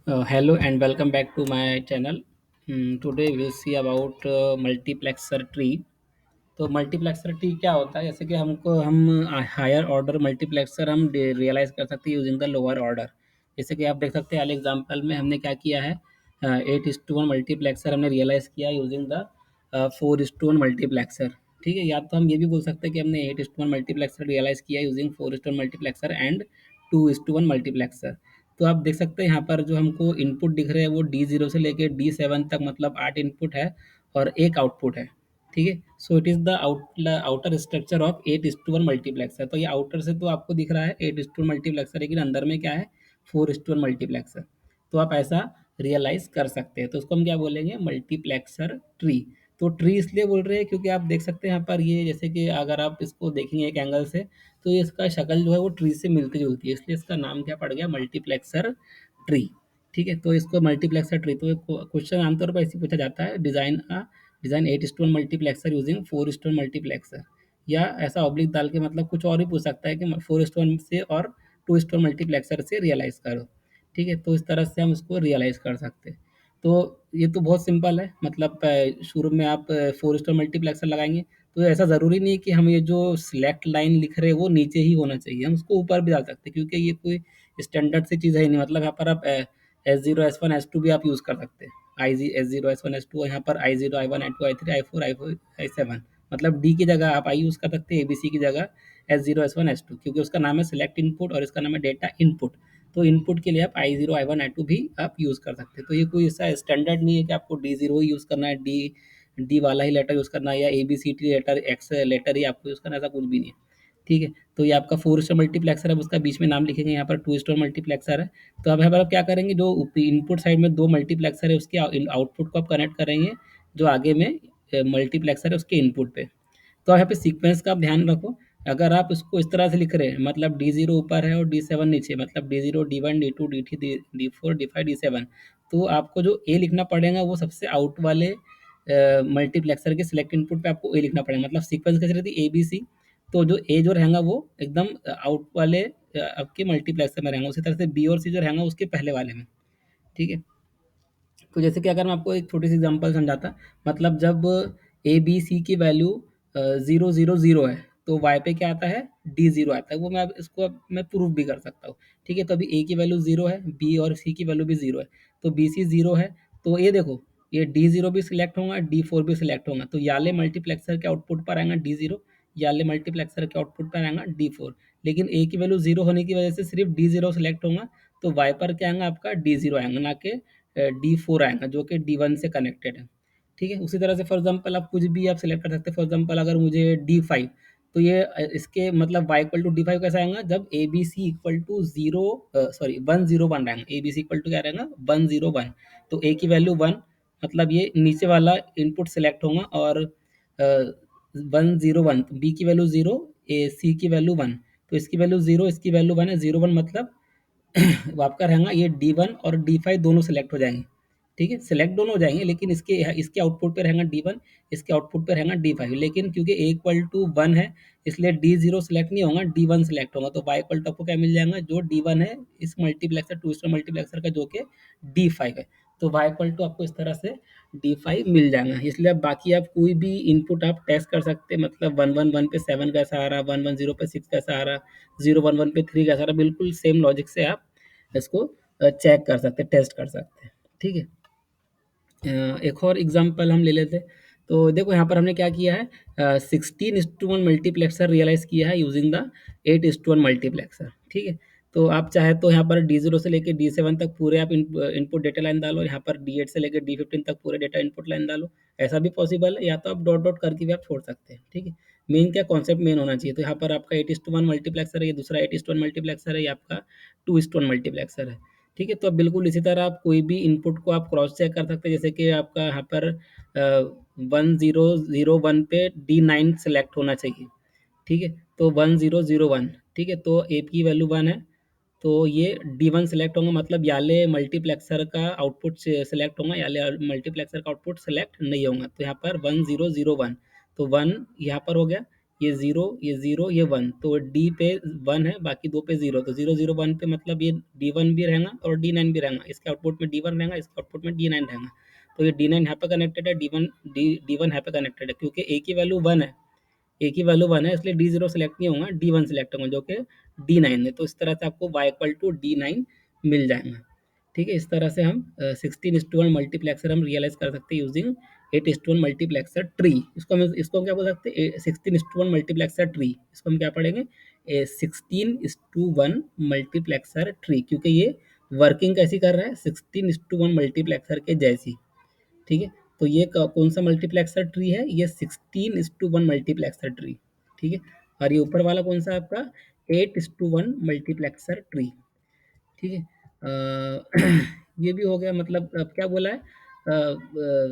Hello and welcome back to my channel. Today we'll see about multiplexer tree. तो multiplexer tree क्या होता है? जैसे कि हम हायर ऑर्डर मल्टीप्लेक्सर हम रियलाइज कर सकते हैं यूजिंग द लोअर ऑर्डर। जैसे कि आप देख सकते हैं वाले एग्जांपल में हमने क्या किया है, 8:1 मल्टीप्लेक्सर हमने रियलाइज किया यूजिंग द 4:1 मल्टीप्लेक्सर। ठीक है, या तो हम ये भी बोल सकते हैं कि हमने 8:1 मल्टीप्लेक्सर रियलाइज किया यूजिंग 4:1 मल्टीप्लेक्सर एंड 2:1 मल्टीप्लेक्सर। तो आप देख सकते हैं यहाँ पर जो हमको इनपुट दिख रहे हैं वो D0 से लेके D7 तक, मतलब 8 इनपुट है और एक आउटपुट है। ठीक है, so it is the outer structure of 8:1 multiplexer. तो ये आउटर से तो आपको दिख रहा है 8:1 मल्टीप्लेक्सर, लेकिन अंदर में क्या है, 4:1 मल्टीप्लेक्सर। तो आप ऐसा रियलाइज कर सकते हैं। तो उसको हम क्या बोलेंगे, मल्टीप्लेक्सर ट्री। तो ट्री इसलिए बोल रहे हैं क्योंकि आप देख सकते हैं यहाँ पर, ये जैसे कि अगर आप इसको देखेंगे एक एंगल से, तो ये इसका शक्ल जो है वो ट्री से मिलती जुलती है, इसलिए इसका नाम क्या पड़ गया, मल्टीप्लेक्सर ट्री। ठीक है, तो इसको मल्टीप्लेक्सर ट्री, तो क्वेश्चन आमतौर पर ऐसे पूछा जाता है, डिज़ाइन 8:1 मल्टीप्लेक्सर यूजिंग 4:1 मल्टीप्लेक्सर। या ऐसा ऑब्लिक डाल के मतलब कुछ और भी पूछ सकता है कि 4:1 से और 2:1 मल्टीप्लेक्सर से रियलाइज़ करो। ठीक है, तो इस तरह से हम इसको रियलाइज़ कर सकते हैं। तो ये तो बहुत सिंपल है, मतलब शुरू में आप 4:1 मल्टीप्लेक्सर लगाएँगे, तो ऐसा ज़रूरी नहीं है कि हम ये जो सिलेक्ट लाइन लिख रहे हैं वो नीचे ही होना चाहिए, हम उसको ऊपर भी डाल सकते हैं, क्योंकि ये कोई स्टैंडर्ड सी चीज़ है ही नहीं। मतलब यहाँ पर आप S0, S1, S2 भी आप यूज़ कर सकते हैं। आई S0, S1, S2, यहाँ पर I0, I1, I2, I3, I4, I4, I7, मतलब डी की जगह आप आई यूज़ कर सकते हैं, ABC की जगह S0, S1, S2, क्योंकि उसका नाम है सिलेक्ट इनपुट और इसका नाम है डेटा इनपुट। तो इनपुट के लिए आप I0, I1, I2 भी आप यूज़ कर सकते हैं। तो ये कोई ऐसा स्टैंडर्ड नहीं है कि आपको D0 ही यूज़ करना है, डी डी वाला ही लेटर यूज़ करना है, या ABCD लेटर, एक्स लेटर ही आपको यूज़ करना है, ऐसा कुछ भी नहीं है। ठीक है, तो ये आपका 4 स्टार मल्टीप्लेक्सर है, अब उसका बीच में नाम लिखेंगे, यहाँ पर 2 स्टार मल्टीप्लेक्सर है। तो अब यहाँ पर आप क्या करेंगे, जो इनपुट साइड में दो मल्टीप्लेक्सर है उसके आउटपुट को आप कनेक्ट करेंगे जो आगे में मल्टीप्लेक्सर है उसके इनपुट पे। तो यहाँ पे सीक्वेंस का आप ध्यान रखो। अगर आप उसको इस तरह से लिख रहे हैं, मतलब D0 ऊपर है और D7 नीचे, मतलब D0, D1, D2, D3, D4, D5, D7, तो आपको जो ए लिखना पड़ेगा वो सबसे आउट वाले मल्टीप्लेक्सर के सिलेक्ट इनपुट पे आपको ए लिखना पड़ेगा। मतलब सीक्वेंस कैसे रहती है, ABC, तो जो ए जो रहेगा वो एकदम आउट वाले आपके मल्टीप्लेक्सर में रहेगा, उसी तरह से बी और सी जो रहेगा उसके पहले वाले में। ठीक है, तो जैसे कि अगर मैं आपको एक छोटी सी एग्जांपल समझाता, मतलब जब ए बी सी की वैल्यू 0 0 0 है, तो वाई पे क्या आता है, D0 आता है। वो मैं अब इसको अब मैं प्रूव भी कर सकता हूँ। ठीक है, तो अभी ए की वैल्यू 0 है, बी और सी की वैल्यू भी 0 है, तो बी सी 0 है। तो ये देखो, ये D0 भी सिलेक्ट होगा, D4 भी सिलेक्ट होगा, तो याले मल्टीप्लेक्सर के आउटपुट पर आएगा D0, याले मल्टीप्लेक्सर के आउटपुट पर आएगा D4। लेकिन ए की वैल्यू 0 होने की वजह से सिर्फ D0 सिलेक्ट होगा, तो वाई पर क्या आएगा, आपका D0 आएगा, ना कि D4 आएगा जो कि D1 से कनेक्टेड है। ठीक है, उसी तरह से फॉर एग्जांपल आप कुछ भी आप सिलेक्ट कर सकते हैं। फॉर एग्जांपल अगर मुझे D5, तो ये इसके मतलब y इक्वल टू D5 कैसा आएगा, जब A B C equal to 1 0 1 रहेगा। A B C equal to क्या रहेगा, 1 0 1। तो ए की वैल्यू 1, मतलब ये नीचे वाला इनपुट सेलेक्ट होगा, और 1 0 1, बी की वैल्यू 0, ए सी की वैल्यू 1, तो इसकी वैल्यू 0, इसकी वैल्यू 1 है, 0 1, मतलब वो आपका रहेगा ये D1 और D5 दोनों सेलेक्ट हो जाएँगे। ठीक है? सेलेक्ट दोनों हो जाएँगे, लेकिन इसके आउटपुट पे रहेगा D1, इसके आउटपुट पे रहेगा D5, लेकिन क्योंकि A इक्वल टू 1 है, इसलिए D0 सेलेक्ट नहीं होगा, D1 सेलेक्ट होगा। तो Y इक्वल टू आपको क्या मिल जाएगा, जो D1 है इस मल्टीप्लेक्सर 2 स्टार मल्टीप्लेक्सर का, जो कि D5 है। तो Y इक्वल टू आपको इस तरह से D5 मिल जाएगा। इसलिए अब बाकी आप कोई भी इनपुट आप टेस्ट कर सकते हैं, मतलब 1 1 1 पे 7 कैसा आ रहा, 1 1 0 पे 6 कैसा आ रहा, 0 1 1 पे 3 कैसा आ रहा, बिल्कुल सेम लॉजिक से आप इसको चेक कर सकते हैं, टेस्ट कर सकते हैं। ठीक है, एक और एग्जांपल हम ले लेते हैं। तो देखो यहाँ पर हमने क्या किया है, 16:1 मल्टीप्लेक्सर रियलाइज़ किया है यूजिंग द 8:1 मल्टीप्लेक्सर। ठीक है, तो आप चाहे तो यहाँ पर D0 से लेके D7 तक पूरे आप इनपुट डेटा लाइन डालो, यहाँ पर D8 से लेके D15 तक पूरे डेटा इनपुट लाइन डालो, ऐसा भी पॉसिबल है, या तो आप डॉट डॉट करके भी आप छोड़ सकते हैं। ठीक है, मेन क्या कॉन्सेप्ट मेन होना चाहिए। तो यहाँ पर आपका 8:1 मल्टीप्लेक्सर है, ये दूसरा 8:1 मल्टीप्लेक्सर है, ये आपका 2:1 मल्टीप्लेक्सर है। ठीक है, तो अब बिल्कुल इसी तरह आप कोई भी इनपुट को आप क्रॉस चेक कर सकते हैं, जैसे कि आपका यहाँ पर 1001 पे D9 सेलेक्ट होना चाहिए। ठीक है, तो 1001, ठीक है, तो ए की वैल्यू 1 है, तो ये D1 सेलेक्ट होगा, मतलब याले मल्टीप्लेक्सर का आउटपुट सेलेक्ट होगा, याले मल्टीप्लेक्सर का आउटपुट सेलेक्ट नहीं होगा। तो यहाँ पर 1001, तो 1 यहाँ पर हो गया, ये ज़ीरो, ये 1, तो डी पे 1 है, बाकी 2 पे 0, तो 0, 0, 1 पे मतलब ये D1 भी रहेगा और D9 भी रहेगा। इसके आउटपुट में D1 रहेगा, इसके आउटपुट में D9 रहेगा। तो ये D9 यहाँ पे कनेक्टेड है, D1 यहाँ पे कनेक्टेड है, क्योंकि ए की वैल्यू 1 है, ए की वैल्यू 1 है, इसलिए D0 सेलेक्ट नहीं होगा, D1 सेलेक्ट होगा, जो कि D9 है। तो इस तरह से आपको y इक्वल टू D9 मिल जाएगा। ठीक है, इस तरह से हम 16:1 मल्टीप्लेक्सर हम रियलाइज कर सकते हैं यूजिंग 8:1 मल्टीप्लेक्सर ट्री। इसको हम क्या बोल सकते हैं, 16:1 मल्टीप्लेक्सर ट्री। इसको हम क्या पढ़ेंगे, 16:1 मल्टीप्लेक्सर ट्री, क्योंकि ये वर्किंग कैसी कर रहा है, 16:1 मल्टीप्लेक्सर के जैसी। ठीक है, तो ये कौन सा मल्टीप्लेक्सर ट्री है, ये 16:1 मल्टीप्लेक्सर ट्री। ठीक है, और ये ऊपर वाला कौन सा आपका 8:1 मल्टीप्लेक्सर ट्री। ठीक है, ये भी हो गया, मतलब अब क्या बोला है,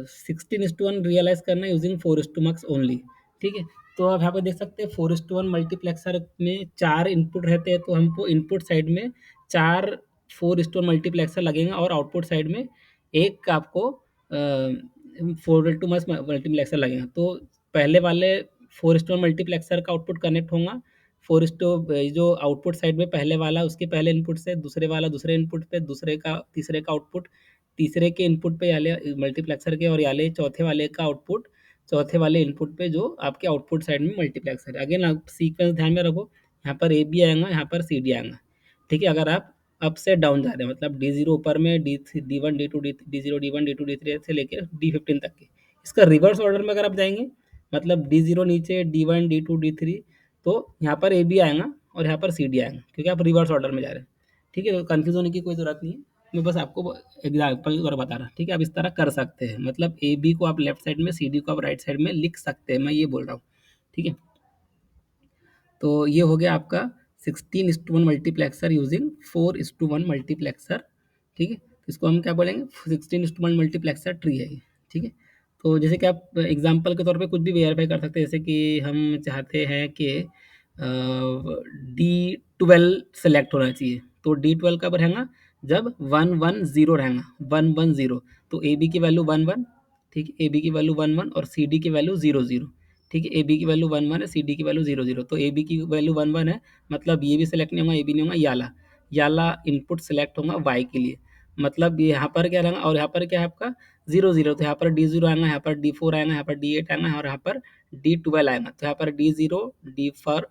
16:1 रियलाइज करना यूजिंग 4:max ओनली। ठीक है, तो आप यहाँ पे देख सकते हैं 4:1 मल्टीप्लेक्सर में 4 इनपुट रहते हैं, तो हमको इनपुट साइड में 4 4:1 मल्टीप्लेक्सर लगेगा और आउटपुट साइड में एक आपको 4:2 मल्टीप्लेक्सर लगेगा। तो पहले वाले 4:1 मल्टीप्लेक्सर का आउटपुट कनेक्ट होगा, फोर स्टो जो आउटपुट साइड में पहले वाला उसके पहले इनपुट से, दूसरे वाला दूसरे इनपुट पे, दूसरे का तीसरे का आउटपुट तीसरे के इनपुट पे, याले मल्टीप्लेक्सर के, और याले चौथे वाले का आउटपुट चौथे वाले इनपुट पे, जो आपके आउटपुट साइड में मल्टीप्लेक्सर है। अगेन आप सीक्वेंस ध्यान में रखो, यहाँ पर ए बी आएगा, यहाँ पर सी डी आएगा। ठीक है, अगर आप अप से डाउन जा रहे हैं, मतलब D0 ऊपर में, D1 D2 D0 D1 D2 D3 से लेकर D15 तक के, इसका रिवर्स ऑर्डर में अगर आप जाएंगे, मतलब D0 नीचे, D1 D2 D3, तो यहाँ पर ए बी आएगा और यहाँ पर सी डी आएगा, क्योंकि आप रिवर्स ऑर्डर में जा रहे हैं। ठीक है, तो कन्फ्यूज होने की कोई ज़रूरत नहीं है, मैं बस आपको एग्जाम्पल और बता रहा। ठीक है, आप इस तरह कर सकते हैं, मतलब ए बी को आप लेफ्ट साइड में, सी डी को आप राइट साइड में लिख सकते हैं, मैं ये बोल रहा हूँ। ठीक है, तो ये हो गया आपका 16:1 मल्टीप्लेक्सर यूजिंग 4:1 मल्टीप्लेक्सर। ठीक है, तो इसको हम क्या बोलेंगे, 16:1 मल्टीप्लेक्सर ट्री है ये। ठीक है, तो जैसे कि आप एग्जांपल के तौर पे कुछ भी वेरीफाई कर सकते हैं, जैसे कि हम चाहते हैं कि D12 सेलेक्ट होना चाहिए, तो D12 कब रहेगा, जब 110 रहेगा, 110, तो ए बी की वैल्यू 11। ठीक है, ए बी की वैल्यू 11 और सी डी की वैल्यू 00। ठीक है, ए बी की वैल्यू 11 है, सी डी की वैल्यू 00, तो ए बी की वैल्यू 11 है, मतलब ये भी सेलेक्ट नहीं होगा, ये भी नहीं होगा, याला इनपुट सेलेक्ट होगा वाई के लिए, मतलब ये यहाँ पर क्या रहेगा, और यहाँ पर क्या है आपका 00, तो यहाँ पर D0 आएगा, यहाँ पर D4 आएगा, यहाँ पर D8 आएगा, और यहाँ पर D12 आएगा, तो यहाँ पर D0 D4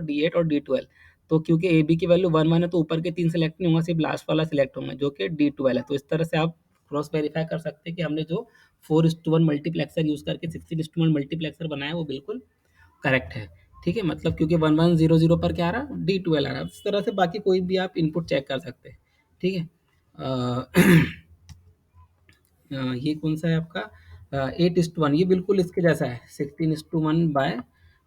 D8 और D12। तो क्योंकि ए बी की वैल्यू 11 है, तो ऊपर के 3 सेलेक्ट नहीं होगा, सिर्फ लास्ट वाला सेलेक्ट होगा, जो कि D12 है। तो इस तरह से आप क्रॉस वेरीफाई कर सकते हैं कि हमने जो 4:1 मल्टीप्लेक्सर यूज़ करके 16:1 मल्टीप्लेक्सर बनाया वो बिल्कुल करेक्ट है। ठीक है, मतलब क्योंकि 1100 पर क्या आ रहा है, D12 आ रहा है। इस तरह से बाकी कोई भी आप इनपुट चेक कर सकते हैं। ठीक है, ये कौन सा है आपका 8:1, ये बिल्कुल इसके जैसा है, 16:1 बाय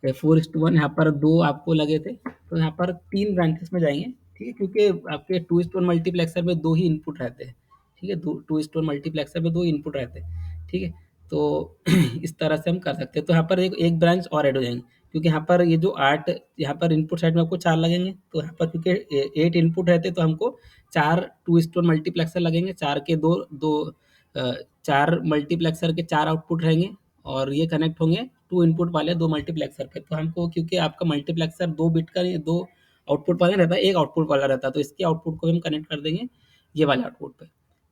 4:1। यहाँ पर दो आपको लगे थे, तो यहाँ पर 3 ब्रांचेस में जाएंगे। ठीक है, क्योंकि आपके 2:1 मल्टीप्लेक्सर में 2 ही इनपुट रहते हैं। ठीक है, 2:1 मल्टीप्लेक्सर में 2 इनपुट रहते हैं। ठीक है, तो इस तरह से हम कर सकते हैं। तो यहाँ पर एक एक ब्रांच और ऐड हो जाएंगे, क्योंकि यहाँ पर ये जो 8, यहाँ पर इनपुट साइड में आपको 4 लगेंगे, तो यहाँ पर क्योंकि 8 इनपुट रहते हैं, तो हमको 4 2:1 मल्टीप्लेक्सर लगेंगे, 4 के दो दो 4 मल्टीप्लेक्सर के 4 आउटपुट रहेंगे, और ये कनेक्ट होंगे 2 इनपुट वाले 2 मल्टीप्लेक्सर पे। तो हमको, क्योंकि आपका मल्टीप्लेक्सर 2 बिट का नहीं, 2 आउटपुट वाला रहता है, 1 आउटपुट वाला रहता है, तो इसके आउटपुट को हम कनेक्ट कर देंगे ये वाले आउटपुट पे।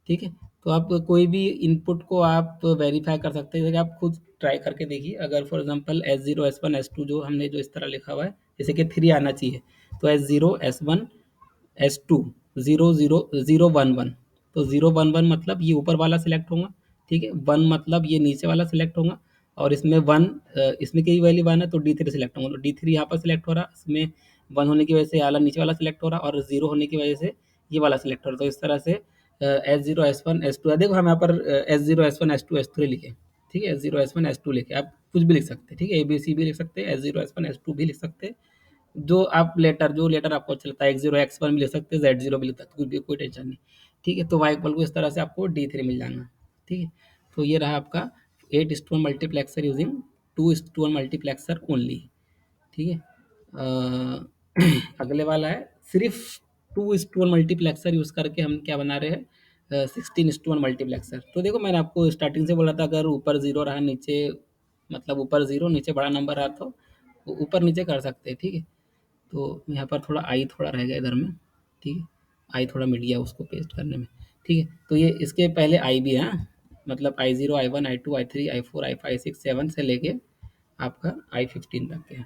ठीक है, तो आप कोई भी इनपुट को आप वेरीफाई कर सकते हैं, जैसे कि आप खुद ट्राई करके देखिए। अगर for example S0 S1 S2 जो हमने जो इस तरह लिखा हुआ है, जैसे कि 3 आना चाहिए, तो S0 S1 S2 0 0 0 1 1, तो 0 1 1 मतलब ये ऊपर वाला सिलेक्ट होगा। ठीक है, 1 मतलब ये नीचे वाला सिलेक्ट होगा, और इसमें 1, इसमें की वैल्यू 1 है, तो D3 सिलेक्ट होगा, तो D3 यहाँ पर सिलेक्ट हो रहा, इसमें 1 होने की वजह से ये वाला नीचे वाला सिलेक्ट हो रहा, और 0 होने की वजह से ये वाला सिलेक्ट हो रहा। तो इस तरह से S0 S1 S2, देखो हम यहाँ पर S0 S1 S2 S3 लिखे। ठीक है, S0 S1 S2 लिखे, आप कुछ भी लिख सकते हैं। ठीक है, ABC भी लिख सकते हैं, S0 S1 S2 भी लिख सकते हैं, जो लेटर आपको अच्छा लगता है, X0 X1 भी लिख सकते हैं, Z0 भी लिख सकते हैं, कुछ भी, कोई टेंशन नहीं। ठीक है, तो वाई इक्वल को इस तरह से आपको D3 मिल जाएगा। ठीक है, तो ये रहा आपका 8:1 मल्टीप्लेक्सर यूजिंग 2:1 मल्टीप्लेक्सर ओनली। ठीक है, अगले वाला है सिर्फ 2:1 मल्टीप्लेक्सर यूज़ करके हम क्या बना रहे हैं, 16:1 मल्टीप्लेक्सर। तो देखो, मैंने आपको स्टार्टिंग से बोला था, अगर ऊपर 0 रहा, नीचे, मतलब ऊपर 0 नीचे बड़ा नंबर रहा, तो ऊपर-नीचे कर सकते हैं, ठीक है? तो यहाँ पर थोड़ा आई थोड़ा रह गया इधर में, ठीक है? आई थोड़ा मिट गया उसको पेस्ट करने में, ठीक है? तो ये इसके पहले आई भी है, हाँ? मतलब I0, I1, I2, I3, I4, I5, 6, 7 से लेके आपका I15 तक के हैं,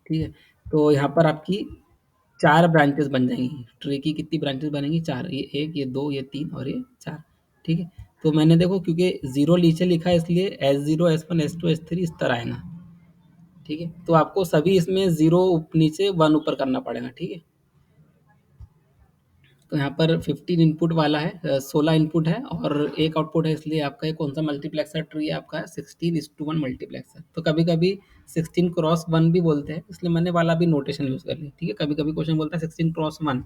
ठीक है? तो यहाँ पर आपकी 4 ब्रांचेज़ बन जाएँगी। ट्री की कितनी ब्रांचेज़ बनेंगी? 4, ये 1, ये 2, ये 3 और ये 4, ठीक है? तो मैंने देखो क्योंकि 0 नीचे लिखा है इसलिए S0, S1, S2, S3 इस तरह आएगा, ठीक है? तो आपको सभी इसमें 0 नीचे 1 ऊपर करना पड़ेगा, ठीक है? तो यहाँ पर 15 इनपुट वाला है, 16 इनपुट है और 1 आउटपुट है, इसलिए आपका ये कौन सा मल्टीप्लेक्सर ट्री है? आपका 16:1 मल्टीप्लेक्सर। तो कभी-कभी 16x1 भी बोलते हैं, इसलिए मैंने वाला भी नोटेशन यूज़ कर ली, ठीक है? कभी-कभी क्वेश्चन बोलता है 16x1,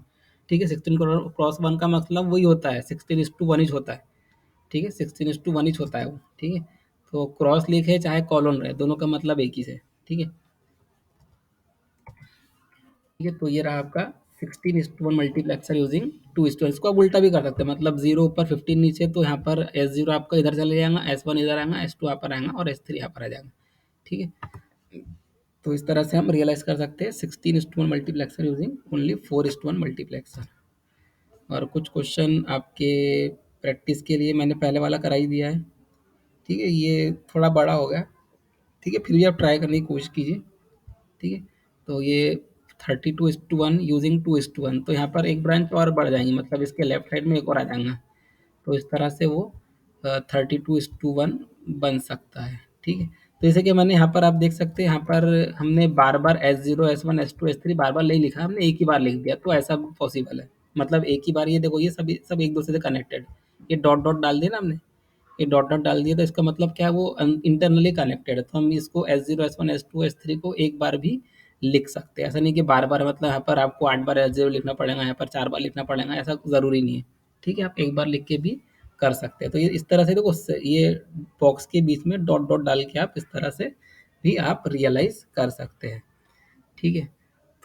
ठीक है? 16x1 का मतलब वही होता है, 16:1 ईच होता है, ठीक है? 16:1 ईच होता है वो, ठीक है? तो क्रॉस लिखे चाहे कॉलन रहे, दोनों का मतलब एक ही से, ठीक है? ठीक है, तो ये रहा आपका 16:1 मल्टीप्लेक्सर यूजिंग 2:1। इसको आप उल्टा भी कर सकते हैं, मतलब 0 ऊपर 15 नीचे, तो यहाँ पर S0 आपका इधर चले जाएगा, S1 इधर आएगा, S2 यहाँ पर आएगा और S3 यहाँ पर आ जाएगा, ठीक है? तो इस तरह से हम रियलाइज कर सकते हैं 16:1 मल्टीप्लेक्सर यूजिंग ओनली 4:1 मल्टीप्लेक्सर। और कुछ क्वेश्चन आपके प्रैक्टिस के लिए मैंने पहले वाला करा ही दिया है, ठीक है? ये थोड़ा बड़ा हो गया, ठीक है? फिर भी आप ट्राई करने की कोशिश कीजिए, ठीक है? तो ये 32:1 यूजिंग 2:1, तो यहाँ पर एक ब्रांच और बढ़ जाएँगी, मतलब इसके लेफ्ट साइड में एक और आ जाएगा। तो इस तरह से वो 32:1 बन सकता है, ठीक है? तो जैसे कि मैंने यहाँ पर आप देख सकते हैं, यहाँ पर हमने बार-बार S0, S1, S2, S3 बार-बार नहीं लिखा, हमने एक ही बार लिख दिया, तो ऐसा पॉसिबल है। मतलब एक ही बार ये देखो ये सभी सब एक-दूसरे से कनेक्टेड, ये डॉट-डॉट डाल दिया ना हमने, ये डॉट डॉट डाल दिया, तो इसका मतलब क्या है, वो इंटरनली कनेक्टेड है, तो हम इसको S0, S1, S2, S3 को एक बार भी लिख सकते हैं। ऐसा नहीं कि बार बार, मतलब यहाँ पर आपको 8 बार S0 लिखना पड़ेगा, यहाँ पर 4 बार लिखना पड़ेगा, ऐसा ज़रूरी नहीं है, ठीक है? आप एक बार लिख के भी कर सकते हैं। तो ये इस तरह से देखो, ये बॉक्स के बीच में डॉट डॉट डाल के आप इस तरह से भी आप रियलाइज कर सकते हैं, ठीक है?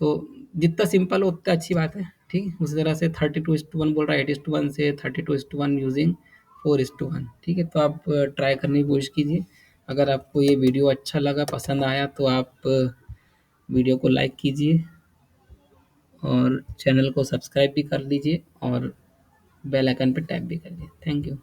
तो जितना सिंपल हो उतना अच्छी बात है, ठीक है? उसी तरह से 32:1 बोल रहा है, 8:1 से 32:1 यूजिंग 4:1, ठीक है? तो आप ट्राई करने की कोशिश कीजिए। अगर आपको ये वीडियो अच्छा लगा, पसंद आया, तो आप वीडियो को लाइक कीजिए और चैनल को सब्सक्राइब भी कर लीजिए और बेल आइकन पे टैप भी कर दीजिए। Thank you.